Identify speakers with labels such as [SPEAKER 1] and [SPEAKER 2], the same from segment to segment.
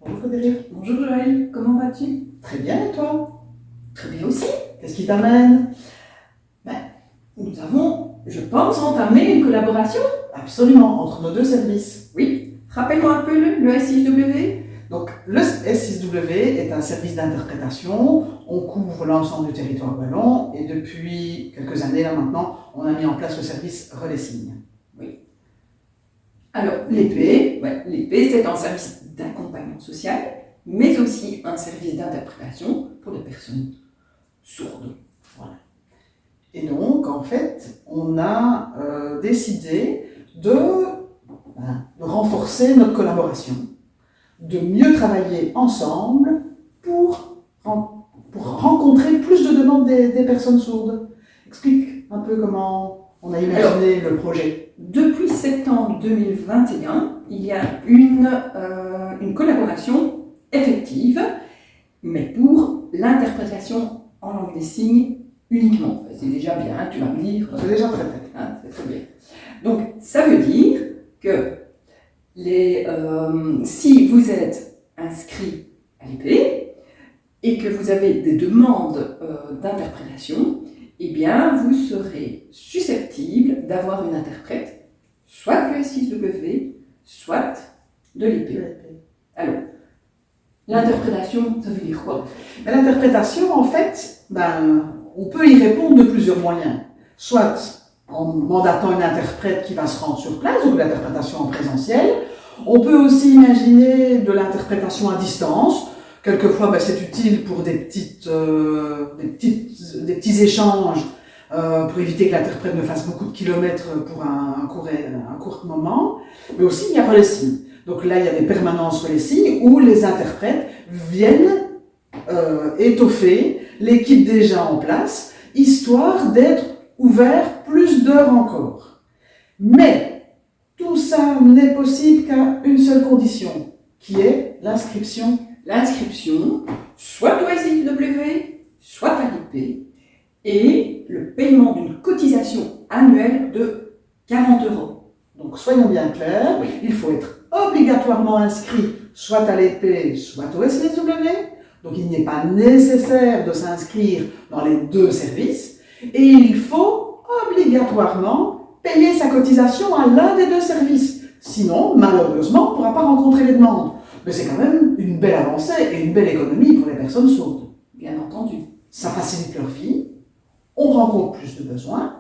[SPEAKER 1] Bonjour Frédéric.
[SPEAKER 2] Bonjour Joël, comment vas-tu?
[SPEAKER 1] Très bien et toi?
[SPEAKER 2] Très bien aussi.
[SPEAKER 1] Qu'est-ce qui t'amène?
[SPEAKER 2] Nous avons, je pense, entamé une collaboration.
[SPEAKER 1] Absolument, entre nos deux services.
[SPEAKER 2] Oui. Rappelle-moi un peu le S6W.
[SPEAKER 1] Donc le S6W est un service d'interprétation. On couvre l'ensemble du territoire wallon et depuis quelques années là maintenant, on a mis en place le service Relais Signes.
[SPEAKER 2] Alors, l'épée, c'est un service d'accompagnement social, mais aussi un service d'interprétation pour les personnes sourdes.
[SPEAKER 1] Voilà. Et donc, en fait, on a décidé de renforcer notre collaboration, de mieux travailler ensemble pour rencontrer plus de demandes des personnes sourdes. Explique un peu comment on a imaginé le projet.
[SPEAKER 2] Depuis septembre 2021, il y a une collaboration effective, mais pour l'interprétation en langue des signes uniquement. C'est déjà bien, tu vas me dire.
[SPEAKER 1] C'est déjà très bien.
[SPEAKER 2] C'est très bien. Donc, ça veut dire que si vous êtes inscrit à l'épée et que vous avez des demandes d'interprétation, eh bien, vous serez susceptible d'avoir une interprète, soit du S6W, soit de l'épée. Alors, l'interprétation, ça veut dire quoi?
[SPEAKER 1] L'interprétation, en fait, on peut y répondre de plusieurs moyens. Soit en mandatant une interprète qui va se rendre sur place, ou de l'interprétation en présentiel. On peut aussi imaginer de l'interprétation à distance. Quelquefois, c'est utile pour des petits échanges, pour éviter que l'interprète ne fasse beaucoup de kilomètres pour un court moment. Mais aussi, il y a Relais Signes. Donc là, il y a des permanences Relais Signes où les interprètes viennent étoffer l'équipe déjà en place, histoire d'être ouverts plus d'heures encore. Mais tout ça n'est possible qu'à une seule condition, qui est l'inscription.
[SPEAKER 2] L'inscription, soit au S6W, soit à l'épée, et le paiement d'une cotisation annuelle de 40 €.
[SPEAKER 1] Donc soyons bien clairs,
[SPEAKER 2] Oui.
[SPEAKER 1] Il faut être obligatoirement inscrit soit à l'épée, soit au S6W. Donc il n'est pas nécessaire de s'inscrire dans les deux services. Et il faut obligatoirement payer sa cotisation à l'un des deux services. Sinon, malheureusement, on ne pourra pas rencontrer les demandes. Mais c'est quand même une belle avancée et une belle économie pour les personnes sourdes.
[SPEAKER 2] Bien entendu.
[SPEAKER 1] Ça facilite leur vie, on rencontre plus de besoins,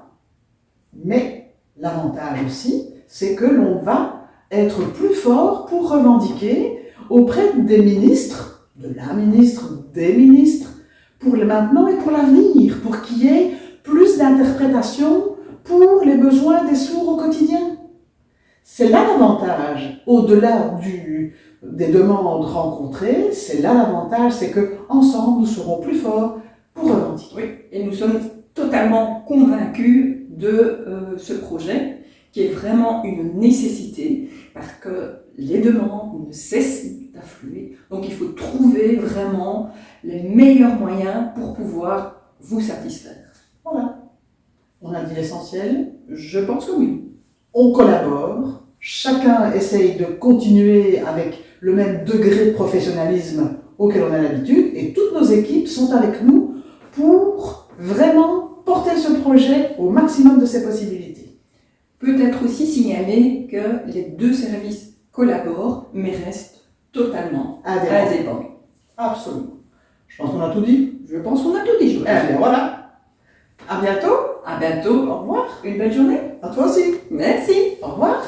[SPEAKER 1] mais l'avantage aussi, c'est que l'on va être plus fort pour revendiquer auprès des ministres, de la ministre, des ministres, pour le maintenant et pour l'avenir, pour qu'il y ait plus d'interprétation pour les besoins des sourds au quotidien. C'est là l'avantage, au-delà des demandes rencontrées, c'est là l'avantage, c'est qu'ensemble nous serons plus forts pour revendiquer.
[SPEAKER 2] Oui, et nous sommes totalement convaincus de ce projet, qui est vraiment une nécessité, parce que les demandes ne cessent d'affluer. Donc il faut trouver vraiment les meilleurs moyens pour pouvoir vous satisfaire.
[SPEAKER 1] Voilà. On a dit l'essentiel.
[SPEAKER 2] Je pense que oui.
[SPEAKER 1] On collabore. Chacun essaye de continuer avec le même degré de professionnalisme auquel on a l'habitude. Et toutes nos équipes sont avec nous pour vraiment porter ce projet au maximum de ses possibilités.
[SPEAKER 2] Peut-être aussi signaler que les deux services collaborent, mais restent totalement indépendants.
[SPEAKER 1] Absolument. Je pense qu'on a tout dit.
[SPEAKER 2] Je pense qu'on a tout dit, Joël.
[SPEAKER 1] Eh bien voilà. À bientôt.
[SPEAKER 2] À bientôt.
[SPEAKER 1] Au revoir.
[SPEAKER 2] Une belle journée.
[SPEAKER 1] À toi aussi.
[SPEAKER 2] Merci.
[SPEAKER 1] Au revoir.